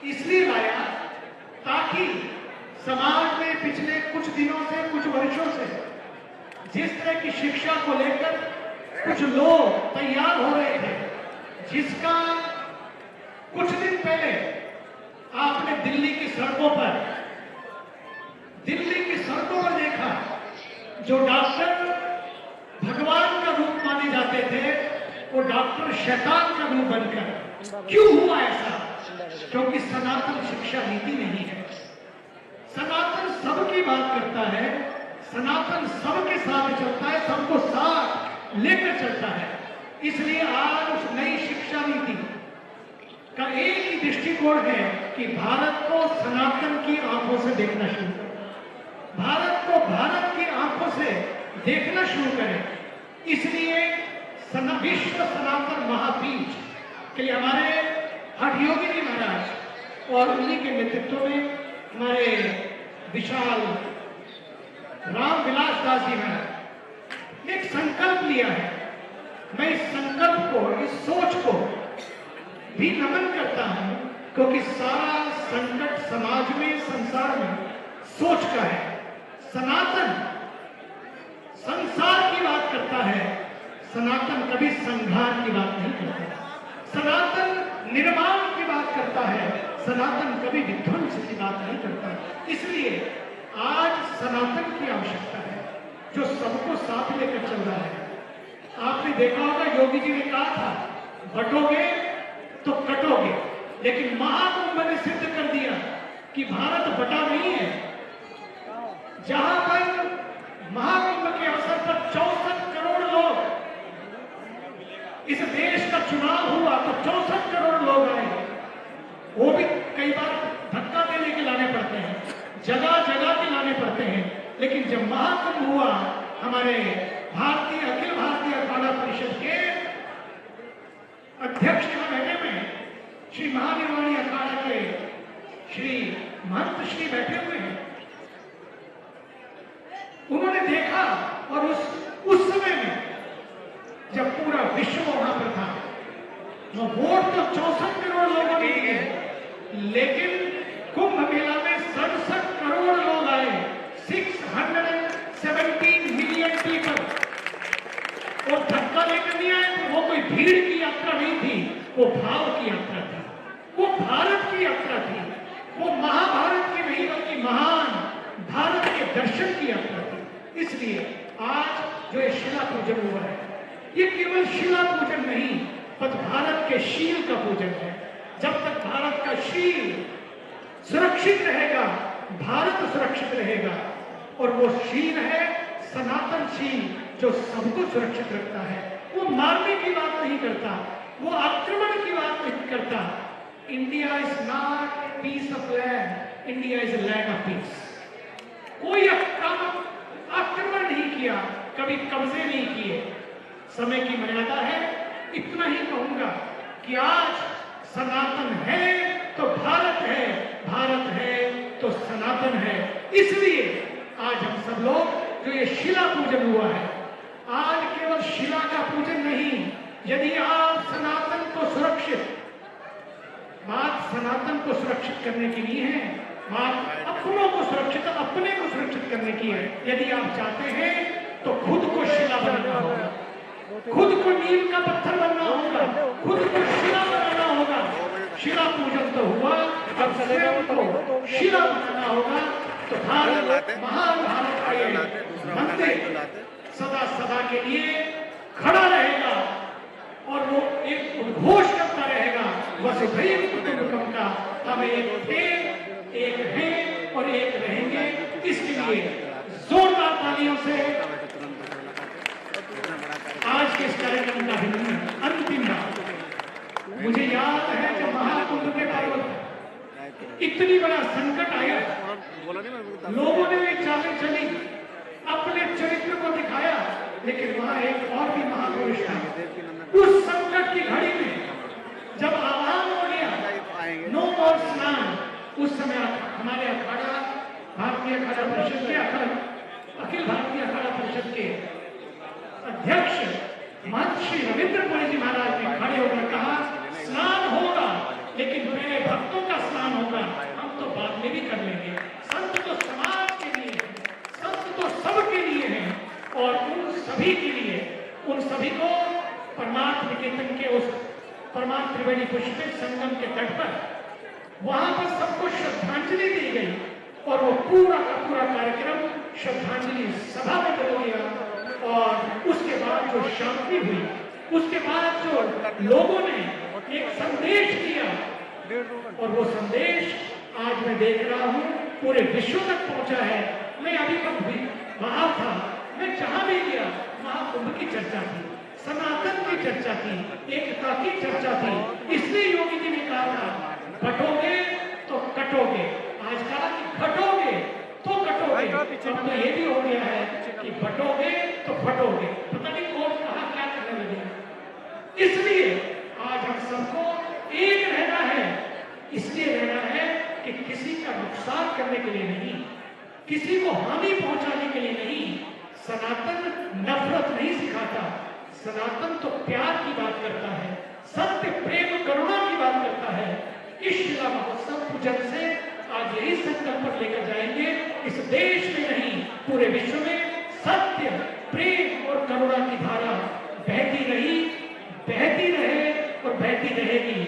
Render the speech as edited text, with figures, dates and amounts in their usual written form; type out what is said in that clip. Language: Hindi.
इसलिए लाया ताकि समाज में पिछले कुछ दिनों से, कुछ वर्षों से जिस तरह की शिक्षा को लेकर कुछ लोग तैयार हो रहे थे, जिसका कुछ दिन पहले आपने दिल्ली की सड़कों पर देखा, जो डॉक्टर भगवान का रूप माने जाते थे, वो डॉक्टर शैतान का रूप बनकर। क्यों हुआ ऐसा? क्योंकि सनातन शिक्षा नीति नहीं है। सनातन सबकी बात करता है, सनातन सबके साथ चलता है, सबको साथ लेकर चलता है। इसलिए आज उस नई शिक्षा नीति का एक ही दृष्टिकोण है कि भारत को सनातन की आंखों से देखना शुरू करें, भारत को भारत की आंखों से देखना शुरू करें। इसलिए विश्व सनातन महापीठ के लिए हमारे हठ योगी जी महाराज और उन्हीं के नेतृत्व में हमारे विशाल राम विलास दास जी महाराज एक संकल्प लिया है। मैं इस संकल्प को, इस सोच को भी नमन करता हूं, क्योंकि सारा संकट समाज में, संसार में सोच का है। सनातन संसार की बात करता है, सनातन कभी संघार की बात नहीं करता। सनातन निर्माण की बात करता है, सनातन कभी विध्वंस की बात नहीं करता। इसलिए आज सनातन की आवश्यकता है, जो सबको साथ लेकर चल रहा है। आपने देखा होगा, योगी जी ने कहा था, बटोगे तो कटोगे, लेकिन महाकुंभ ने सिद्ध कर दिया कि भारत बटा नहीं है। जहां पर महाकुंभ के अवसर पर 64 करोड़ लोग, इस देश का चुनाव हुआ तो 64 करोड़ लोग आए। वो भी कई बार धक्का देने के लाने पड़ते हैं, जगह जगह के लाने पड़ते हैं, लेकिन जब महाकुंभ हुआ, हमारे अखिल भारतीय अखाड़ा परिषद के अध्यक्ष यहाँ बैठे हुए हैं, श्री महानिर्वाणी अखाड़ा के श्री महंत श्री बैठे हुए हैं। उन्होंने देखा, और उस समय में जब पूरा विश्व वहां पर था, तो वोट तो 64 करोड़ लोगों ने दिए, लेकिन कुंभ मेला में 67 करोड़ लोग आए, 617 मिलियन पीपल। और धक्का लेकर नहीं आए, तो वो कोई भीड़ की यात्रा नहीं थी, वो भाव की यात्रा थी, वो भारत की यात्रा थी, वो महाभारत की नहीं बल्कि महान भारत के दर्शन की यात्रा थी। इसलिए आज जो ये शिला पूजन हुआ है, ये केवल शिला पूजन नहीं, बस भारत के शील का पूजन है। जब तक भारत का शील सुरक्षित रहेगा, भारत सुरक्षित रहेगा। और वो शील है सनातन शील, जो सबको सुरक्षित रखता है। वो मारने की बात नहीं करता, वो आक्रमण की बात नहीं करता। India is not a piece of land, India is a land of peace. कोई आक्रमण नहीं किया, कभी कब्जे नहीं किए। समय की मर्यादा है, इतना ही कहूंगा कि आज सनातन है तो भारत है, भारत है तो सनातन है। इसलिए आज हम सब लोग, जो ये शिला पूजन हुआ है, आज केवल शिला का पूजन नहीं, यदि आप सनातन को सुरक्षित, बात सनातन को सुरक्षित करने की नहीं है, बात अपनों को सुरक्षित, अपने को सुरक्षित करने की है। यदि आप चाहते हैं तो खुद को शिला बनाना होगा, खुद को नीम का पत्थर बनना होगा, खुद को शिला बनाना होगा। शिला पूजन तो हुआ, अब स्वयं को शिला बनाना होगा। तो भारत, महान भारत का ये मंदिर सदा सदा के लिए खड़ा रहेगा, और वो एक उद्घोष करता रहेगा, वसुधैव कुटुंबकम का। हम एक थे, एक हैं और एक रहेंगे। इसके लिए जोरदार तालियों से आज के इस कार्यक्रम का अंतिम बात, मुझे याद है जब महाकुंभ के पर्व इतनी बड़ा संकट आया, लोगों ने भी चालें चली, अपने चरित्र को दिखाया, लेकिन वहां एक और भी महापुरुष था। उस संकट की घड़ी में जब आह्वान हो गया नो और स्नान, उस समय हमारे अखाड़ा, भारतीय अखाड़ा परिषद के अखिल भारतीय अखाड़ा परिषद के अध्यक्ष महंत श्री रविंद्र पुरी जी महाराज ने खड़े होकर कहा, स्नान होगा लेकिन पहले भक्तों का स्नान होगा, हम तो बाद में भी कर लेंगे। संत तो समाज के लिए है, संत तो सबके लिए है, और उन सभी के लिए, उन सभी को परमार्थ निकेतन के उस परमार्थ त्रिवेणी पुष्पित संगम के तट पर वहां पर सबको श्रद्धांजलि दी गई, और वो पूरा का पूरा कार्यक्रम श्रद्धांजलि सभा में बदल गया। और उसके बाद जो शांति हुई, उसके बाद जो लोगों ने एक संदेश दिया, और वो संदेश आज मैं देख रहा हूं पूरे विश्व तक पहुंचा है। मैं अभी तक भी वहां था, मैं जहां भी गया महाकुंभ की चर्चा थी, सनातन की चर्चा थी, एकता की चर्चा थी। इसलिए योगी जी ने कहा था बटोगे तो कटोगे, आज कहा कि घटोगे तो कटोगे, अब तो ये भी हो गया है कि बटोगे तो फटोगे। पता नहीं कौन कहा क्या करने लगे। इसलिए आज हम सबको एक रहना है, इसलिए रहना है कि किसी का नुकसान करने के लिए नहीं, किसी को हानि पहुंचाने के लिए नहीं। सनातन नफरत नहीं सिखाता, सनातन तो प्यार की बात करता है, सत्य प्रेम करुणा की बात करता है। इस शिला महोत्सव पूजन से आज यही संकल्प लेकर जाएंगे, इस देश में नहीं पूरे विश्व में सत्य प्रेम और करुणा की धारा बहती रही, बहती रहे और बहती रहेगी।